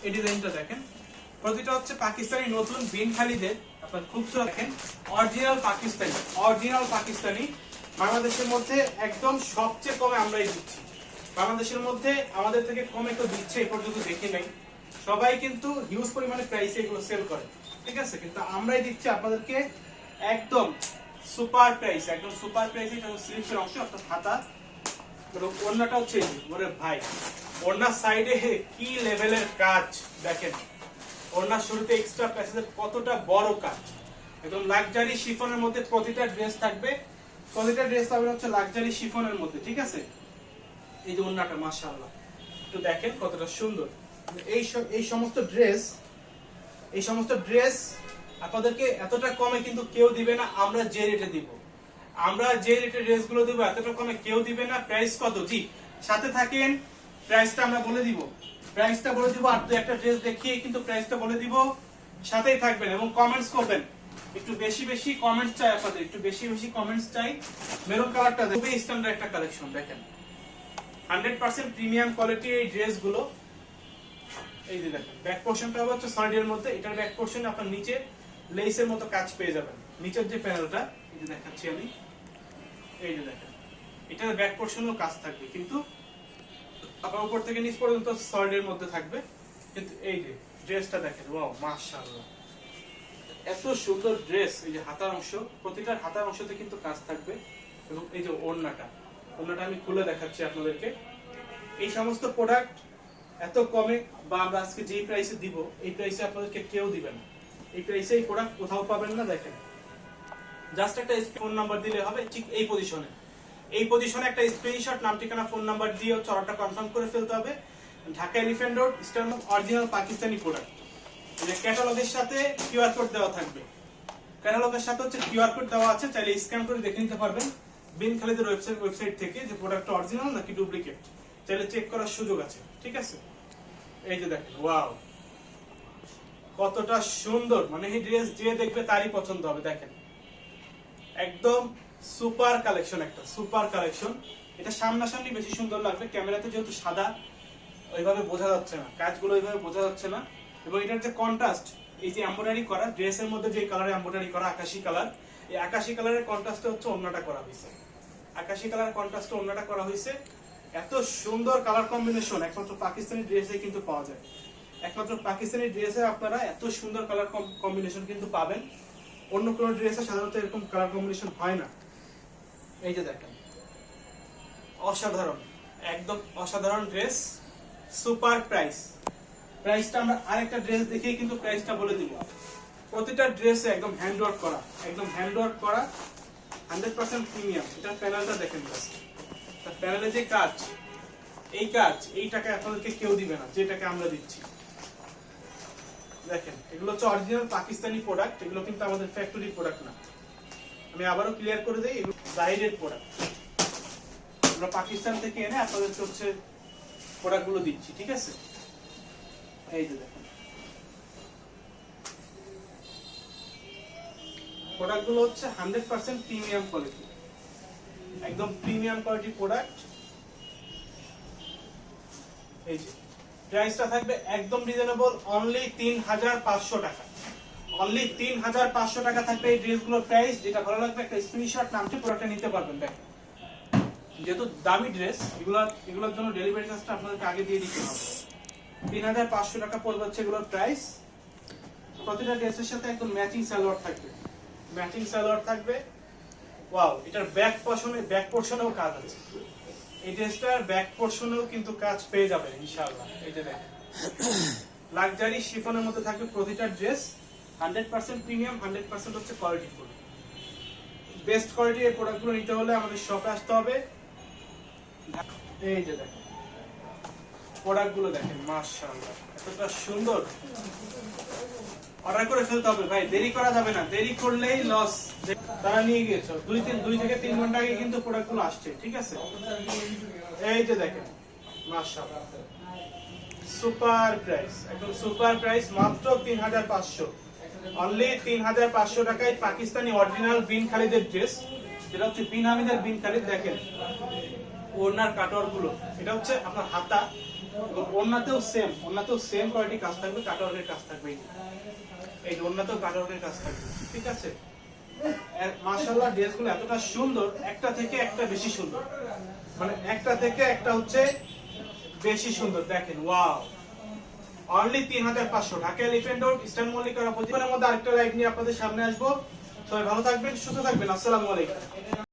এই ডিজাইনটা দেখেন, প্রতিটা হচ্ছে পাকিস্তানি নতুন বিন খালিদের, আপনার খুব দেখেন অরিজিনাল পাকিস্তানি বাংলাদেশের মধ্যে একদম সবচেয়ে কমে আমরাই দিচ্ছি। বাংলাদেশের মধ্যে আমাদের থেকে কমে কেউ দিচ্ছে এ পর্যন্ত দেখি নাই। সবাই কিন্তু হিউজ পরিমাণে প্রাইসে এগুলো সেল করে, ঠিক আছে, কিন্তু আমরাই দিচ্ছি আপনাদেরকে একদম সুপার প্রাইস, একদম সুপার প্রাইসে। এটা স্লিপসের অংশ, অর্থাৎ হাতা, ওড়নাটা হচ্ছে ওরে ভাই, ওড়নার সাইডে কি লেভেলের কাজ দেখেন, ওড়নার শুরুতে এক্সট্রা প্যাসেজের কতটা বড় কাজ, একদম লাক্সারি শিফনের মধ্যে প্রতিটা ড্রেস থাকবে। প্রতিটা ড্রেস পাবেন হচ্ছে লাক্সারি শিফনের মধ্যে, ঠিক আছে। এই যে ওড়নাটা মাশাআল্লাহ একটু দেখেন কতটা সুন্দর। এই সমস্ত ড্রেস আপনাদেরকে এতটা কমে কিন্তু কেউ দিবে না, আমরা যে রেটে দিব। আমরা যে রেটে ড্রেসগুলো দেবো এতটা কমে কেউ দিবে না। প্রাইস কত? জি সাথে থাকেন, প্রাইসটা আমরা বলে দিব, আর দু একটা ড্রেস দেখিয়ে কিন্তু প্রাইসটা বলে দিব, সাথেই থাকবেন এবং কমেন্টস করবেন। একটু বেশি বেশি কমেন্টস চাই আপনাদের, একটু বেশি বেশি কমেন্টস চাই। মেরুন কালারটা খুবই স্ট্যান্ডার্ড একটা কালেকশন দেখেন, 100% প্রিমিয়াম কোয়ালিটির এই ড্রেসগুলো। এই যে দেখেন ব্যাক পোরশনটা হচ্ছে সলিডের মধ্যে, এটার ব্যাক পোরশনে আপনার নিচে লেসের মতো কাজ পেয়ে যাবেন। নিচের যে প্যানেলটা এই যে দেখাচ্ছি আমি, এই যে দেখেন এটার ব্যাক পোরশনেও কাজ থাকবে, কিন্তু আপনার উপর থেকে নিচ পর্যন্ত সলিডের মধ্যে থাকবে। কিন্তু এই যে ড্রেসটা দেখেন, ওয়াও মাশাআল্লাহ এত সুন্দর ড্রেস। এই যে হাতার অংশ, প্রতিটার হাতার অংশতে কিন্তু কাজ থাকবে, এবং এই যে ওড়নাটা আমি খুলে দেখাচ্ছি আপনাদেরকে। এই সমস্ত প্রোডাক্ট এত কমে বা আমরা আজকে যেই প্রাইসে দিব, এই প্রাইসে আপনাদেরকে কেউ দিবে না। এই প্রাইসে এই প্রোডাক্ট কোথাও পাবেন না। দেখেন জাস্ট একটা ফোন নাম্বার দিলে হবে, ঠিক এই পজিশনে একটা স্ক্রিনশট, নাম ঠিকানা ফোন নাম্বার দিয়ে অর্ডারটা কনফার্ম করে ফেলতে হবে। Dhaka elephant road, eastern original Pakistani product. ক্যাটালগের সাথে কিউআর কোড দেওয়া থাকবে, ক্যাটালগের সাথে হচ্ছে কিউআর কোড দেওয়া আছে, চাইলে স্ক্যান করে দেখে নিতে পারবেন বিন খালিদের ওয়েবসাইট থেকে যে প্রোডাক্টটা অরিজিনাল নাকি ডুপ্লিকেট, চাইলে চেক করার সুযোগ আছে, ঠিক আছে। এই যে দেখেন ওয়াও কতটা সুন্দর, মানে এই ড্রেস যে দেখবে তারই পছন্দ হবে। দেখেন একদম সুপার কালেকশন, একটা সুপার কালেকশন। এটা সামনাসামনি বেশি সুন্দর লাগবে, ক্যামেরাতে যেহেতু সাদা ওইভাবে বোঝা যাচ্ছে না, কাজগুলো ওইভাবে বোঝা যাচ্ছে না। এবং এটার যে কন্ট্রাস্ট, এই যে এমব্রয়ডারি করা ড্রেসের মধ্যে যে কালারে এমব্রয়ডারি করা আকাশী কালার, এই আকাশী কালারের কন্ট্রাস্টে হচ্ছে ওড়নাটা করা হয়েছে, আকাশী কালার কন্ট্রাস্টে ওড়নাটা করা হয়েছে। এত সুন্দর কালার কম্বিনেশন একমাত্র পাকিস্তানি ড্রেসে কিন্তু পাওয়া যায়। একমাত্র পাকিস্তানি ড্রেসে আপনারা এত সুন্দর কালার কম্বিনেশন কিন্তু পাবেন, অন্য কোনো ড্রেসে সাধারণত এরকম কালার কম্বিনেশন হয় না। এই যে দেখেন অসাধারণ, একদম অসাধারণ ড্রেস, সুপার প্রাইস। প্রাইসটা আমরা আরেকটা ড্রেস দেখিয়ে কিন্তু প্রাইসটা বলে দিব। প্রতিটা ড্রেসে একদম হ্যান্ডওয়ার্ক করা, 100% প্রিমিয়াম। এটার প্যানেলটা দেখেন, তার প্যানেলে যে কাজ, এই টাকা আপনাদেরকে কেউ দিবে না যেটাকে আমরা দিচ্ছি। দেখেন এগুলো হচ্ছে অরিজিনাল পাকিস্তানি প্রোডাক্ট, এগুলো কিন্তু আমাদের ফ্যাক্টরি প্রোডাক্ট না। আমি আবারও ক্লিয়ার করে দেই, এগুলো বাইরের প্রোডাক্ট, আমরা পাকিস্তান থেকে এনে আপনাদেরকে হচ্ছে প্রোডাক্টগুলো দিচ্ছি, ঠিক আছে। এই যে দেখেন প্রোডাক্টগুলো হচ্ছে 100% প্রিমিয়াম কোয়ালিটি, একদম প্রিমিয়াম কোয়ালিটি প্রোডাক্ট। এই যে প্রাইসটা থাকবে একদম রিজনেবল, অনলি 3500 টাকা, অনলি 3500 টাকা থাকবে এই ড্রেসগুলোর প্রাইস। যেটা ভালো লাগবে একটা স্ক্রিনশট নামটি প্রোডাক্টটা নিতে পারবেন। দেখেন যেহেতু দামি ড্রেস, এগুলোর জন্য ডেলিভারি চার্জটা আপনাদেরকে আগে দিয়ে দিতে হবে। 3500 টাকা পড়বে হচ্ছে এগুলোর প্রাইস। প্রতিটা ড্রেসের সাথে একদম ম্যাচিং সালোয়ার থাকবে। ওয়াও, এটার ব্যাক পোরশনেও কাজ আছে, এই ড্রেসটার ব্যাক পোরশনেও কিন্তু কাজ পেয়ে যাবেন ইনশাআল্লাহ। এই যে দেখেন লাক্সারি শিফনের মধ্যে থাকবে প্রতিটা ড্রেস, 100% প্রিমিয়াম, 100% হচ্ছে কোয়ালিটি ফুল। বেস্ট কোয়ালিটির এই প্রোডাক্টগুলো নিতে হলে আমাদের শপে আসতে হবে। এই যে দেখেন প্রোডাক্টগুলো দেখেন মাশাআল্লাহ এতটা সুন্দর, অর্ডার করে ফেলতে হবে ভাই, দেরি করা যাবে না, দেরি করলেই লস। তারা নিয়ে গিয়েছে 2 থেকে 3 ঘন্টা আগে কিন্তু প্রোডাক্টগুলো আসছে, ঠিক আছে। এই যে দেখেন মাশাআল্লাহ সুপার প্রাইস, একদম সুপার প্রাইস, মাত্র 3500, অনলি 3500 টাকায় পাকিস্তানি অরিজিনাল বিন খালিদের ড্রেস, যেটা হচ্ছে বিন হামিদের বিন খালিদ। দেখেন ওড়নার কাটওয়ার্ক গুলো, এটা হচ্ছে আপনার হাতা, ওন্নাতেও সেম কোয়ালিটি কাজ থাকবে, কাটওয়ার্কের কাজ থাকবে। এই যে ওন্নাতেও কাটওয়ার্কের কাজ থাকবে, ঠিক আছে। মাশাআল্লাহ ড্রেসগুলো এতটা সুন্দর, একটা থেকে একটা বেশি সুন্দর, মানে একটা থেকে একটা হচ্ছে বেশি সুন্দর। দেখেন wow, only 3500, Dhaka elephant road eastern মল্লিকার অপোজিটের মধ্যে আরেকটা লাইভ নিয়ে আপনাদের সামনে আসবো। সবাই ভালো থাকবেন, সুস্থ থাকবেন, আসসালামু আলাইকুম।